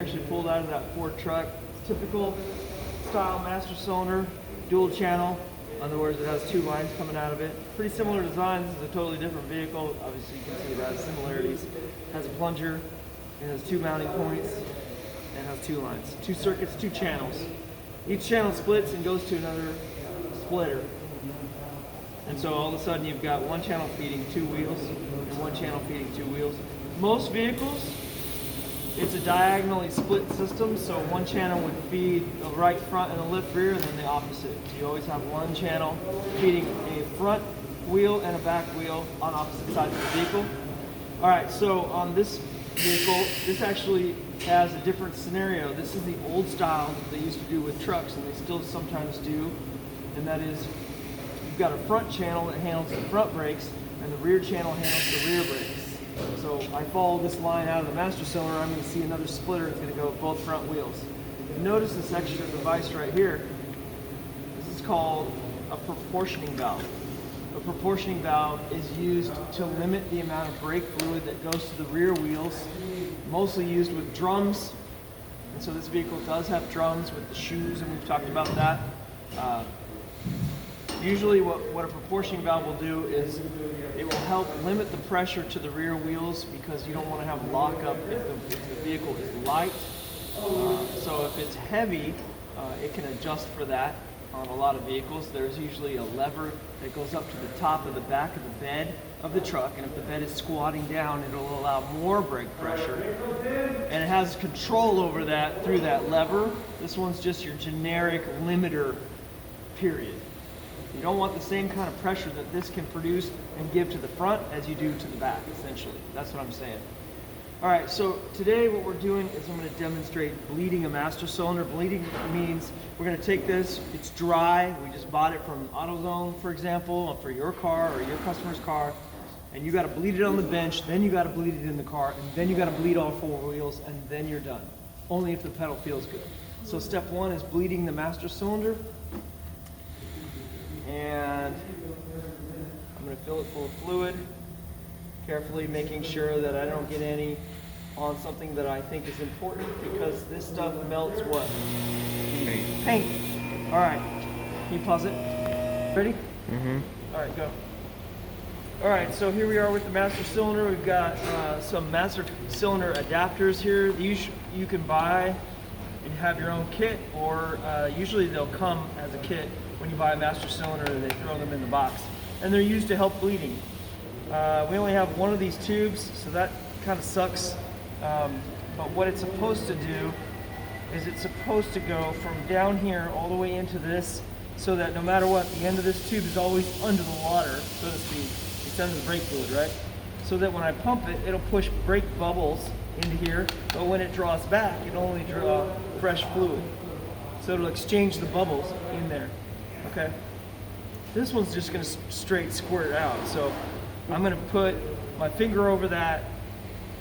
Actually pulled out of that Ford truck. It's typical style master cylinder, dual channel. In other words, it has two lines coming out of it. Pretty similar design. This is a totally different vehicle. Obviously, you can see it has similarities. It has a plunger. It has two mounting points. And it has two lines, two circuits, two channels. Each channel splits and goes to another splitter. And so all of a sudden, you've got one channel feeding two wheels and one channel feeding two wheels. Most vehicles, it's a diagonally split system, so one channel would feed the right front and the left rear, and then the opposite. So you always have one channel feeding a front wheel and a back wheel on opposite sides of the vehicle. All right, so on this vehicle, this actually has a different scenario. This is the old style that they used to do with trucks, and they still sometimes do, and that is you've got a front channel that handles the front brakes, and the rear channel handles the rear brakes. So I follow this line out of the master cylinder, I'm going to see another splitter. It's going to go with both front wheels. Notice this extra device right here. This is called a proportioning valve. A proportioning valve is used to limit the amount of brake fluid that goes to the rear wheels, mostly used with drums. And so this vehicle does have drums with the shoes, and we've talked about that. Usually what a proportioning valve will do is it will help limit the pressure to the rear wheels, because you don't want to have lockup if the vehicle is light. So if it's heavy, it can adjust for that on a lot of vehicles. There's usually a lever that goes up to the top of the back of the bed of the truck, and if the bed is squatting down, it'll allow more brake pressure. And it has control over that through that lever. This one's just your generic limiter, period. You don't want the same kind of pressure that this can produce and give to the front as you do to the back, essentially. That's what I'm saying. All right, so today what we're doing is I'm going to demonstrate bleeding a master cylinder. Bleeding means we're going to take this, it's dry, we just bought it from AutoZone, for example, for your car or your customer's car, and you got to bleed it on the bench, then you got to bleed it in the car, and then you got to bleed all four wheels, and then you're done. Only if the pedal feels good. So step one is bleeding the master cylinder. And I'm going to fill it full of fluid, carefully making sure that I don't get any on something that I think is important, because this stuff melts what? Paint. All right, can you pause it? Ready? Mm-hmm. All right, go. All right, so here we are with the master cylinder. We've got some master cylinder adapters here. You can buy and have your own kit, or usually they'll come as a kit. When you buy a master cylinder, they throw them in the box, and they're used to help bleeding. We only have one of these tubes, so that kind of sucks. But what it's supposed to do is it's supposed to go from down here all the way into this, so that no matter what, the end of this tube is always under the water, so to speak. It's under the brake fluid, right? So that when I pump it, it'll push brake bubbles into here, but when it draws back, it'll only draw fresh fluid. So it'll exchange the bubbles in there. Okay, this one's just going to straight squirt out. So I'm going to put my finger over that,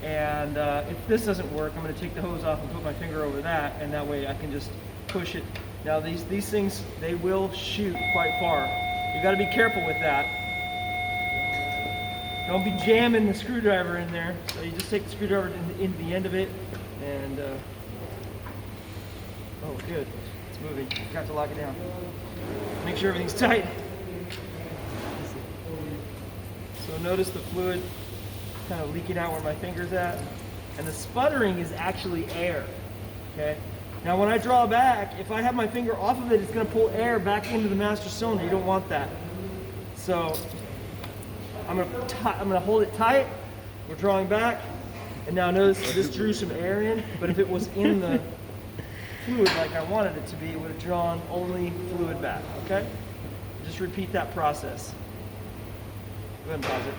and if this doesn't work, I'm going to take the hose off and put my finger over that, and that way I can just push it. Now these things, they will shoot quite far. You got to be careful with that. Don't be jamming the screwdriver in there. So you just take the screwdriver into the end of it, and oh, good, it's moving. Got to lock it down. Make sure everything's tight. So notice the fluid kind of leaking out where my finger's at. And the sputtering is actually air, okay? Now when I draw back, if I have my finger off of it, it's gonna pull air back into the master cylinder. You don't want that. So I'm gonna hold it tight. We're drawing back. And now notice this drew some air in, but if it was in the fluid like I wanted it to be, it would have drawn only fluid back, okay? Just repeat that process. Go ahead and pause it.